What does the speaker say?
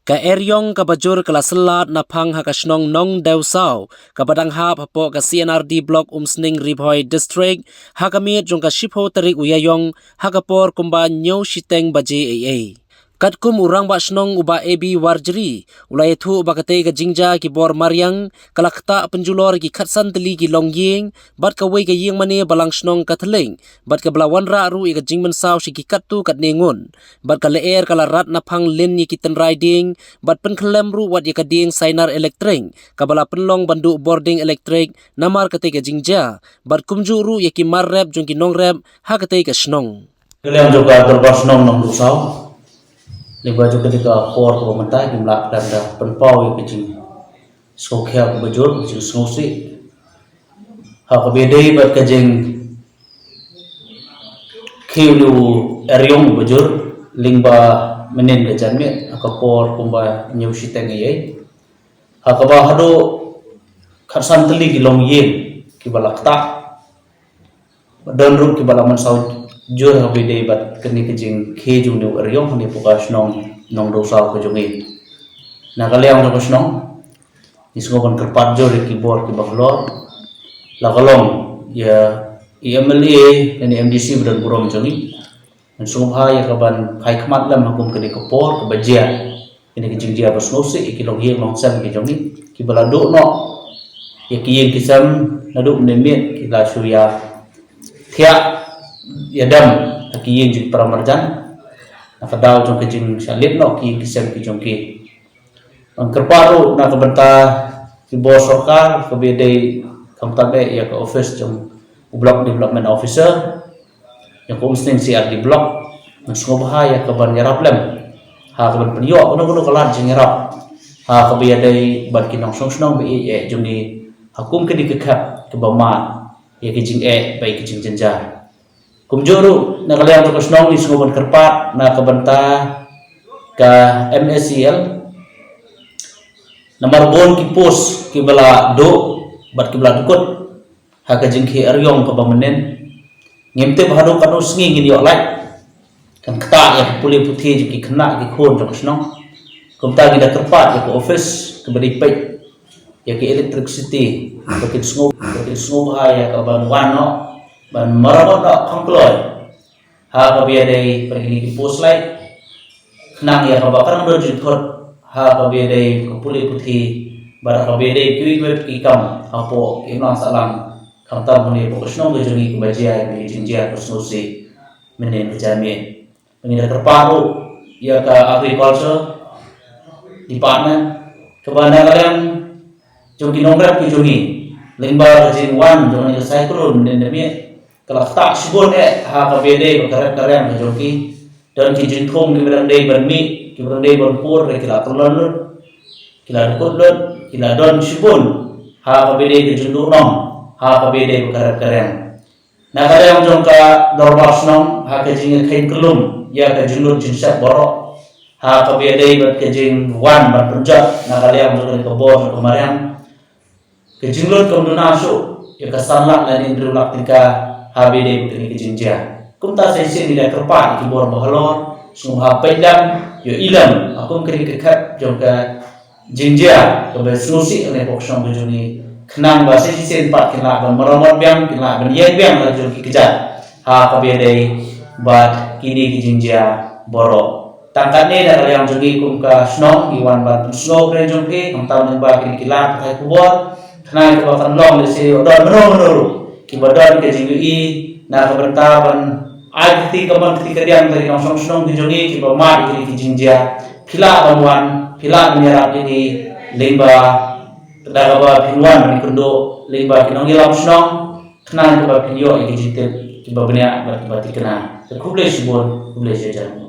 Ka eryong ka bajur kala selat napang hakasnong nong dewsaw ka badang hap hapo ka CNRD block umsning Ribhoy district hakamit jong ka shipho tarik uyayong hakapor kumba nyaw shiteng baje AA. Katkum urang ba snong uba AB warjeri ulai thu uba katei ka jingja ki bor maryang kalakta penjulor ki khatsan teli ki longying bat ka wei ka ying mane balang snong kathleng bat ka belawan ra ru i ka jingman saw shi ki kattu kat nengun bat ka leer kala rat na phang lin ni ki ten riding bat pen khlem ru wat ka ding sainar electric ka bala penlong bandu boarding electric namar katei ka jingja bat kumju ru ki marrep jong ki nongrep ha katei ka snong Kalian juga terbas nong nong dusau. Liba juga ketika por ko mentai ki mlak dan penpau yang kecing sokhya ko bajur kecing snosi ha ko bedai bat kejing khilu eryong bajur lingba menen ke janme ka por kumba nyusi tengai ha ka ba hado kharsan teli ki long yin ki balakta dan ru ki balaman sau jur ha bedai bat keni kejing khejung ni eryong ni pukas nong dosa ko jongi na kaliang ko snong isngoban kerpat jor ki bor ki baklor la kalong ya MLA dan MDC beran burom jongi dan sungha ya kaban kai khmat lam hukum keni ko por ke bajia ini ki jingja basnosi ki long hieng long sam ki jongi ki balado no ya ki yeng kisam nadu nemit ki la suya thia yadam ki yeng jik pramarjan nakadaw jong kejing salit no ki kisem ki jong ki ang kerparu na kabenta ki bos sorkar ke bedai kamtabe ya ke office jong block development officer yang ko umsning CRD block nang bahaya ke ban yarap lem ha ke ban penyo kuno kalan jing yarap ha ke bedai ban kinong song be jong ni hakum ke dikekap ke bama ya ke jing baik ke jing jenjar kumjuru na kalian to snong ni sungoban kerpat na kabenta ka MSCL nomor bon ki pos ki bala do bat ki bala dukut ha ka jingki eryong ka bamenen ngemte bahado kanu sngi ngin yo lai kan kta ya puli puthi ki khna ki khon to snong kumta gi da kerpat ya ko office ke bari pek ya ki electricity ko ki sngo ha ya ka ban wano ban marawat da kangkloy ha ka biadai pergi di pos lai nang ya ka bakar ndo jithot ha ka biadai ko puli puthi bar ka biadai kui web ki kam apo inon salam kamta muni po snong ge jongi ko bajia bi jinjia ko snosi menen jami pengira terparu ya ka agriculture department kebana kalian jongi nongkrap ki jongi limba jing wan jongi cyclone menen demi kalau tak sibun ha ka bede ko karang ka joki dan ki jingthong ni berandai bermi ki berandai berpur re kila tolon kila kodot kila don sibun ha ka bede ki jundunong ha ka bede ko karang na kadang jong ka dorbas nong ha ka jing khain kelum ya ka jundun jinsat borok ha ka bede bat ka jing wan bat punjat na kadang jong ka bor kemarin ke jinglot kom dunasu ya ka sanlak lan indru laktika habide kini kijinja kumta sensi nilai kerpat ki bor bahalor sungha pedam yo ilam akum kini kekat jongka jinja ke besnusi ne poksong bejuni khnang ba sensi sen pat kila ban maramot biang kila ban yai biang la jongki kejat ha kabede bat kini kijinja boro tangkane dan yang jongi kumka snong iwan ban snow kre jongki kamta ne ba kini kila kai kubor khnang ke bakan long le se odon menuru kibadan ke jingui na kabertaban agti kaman ketika dia dari langsung senong dijongi ki bama ki jinja pila bamuan pila menyerap ini limba kedagaba pinwan ni kundo limba kinong ilam senong kena ke ba pinyo ki jite ki babnya berarti kena kuble sibon kuble jajan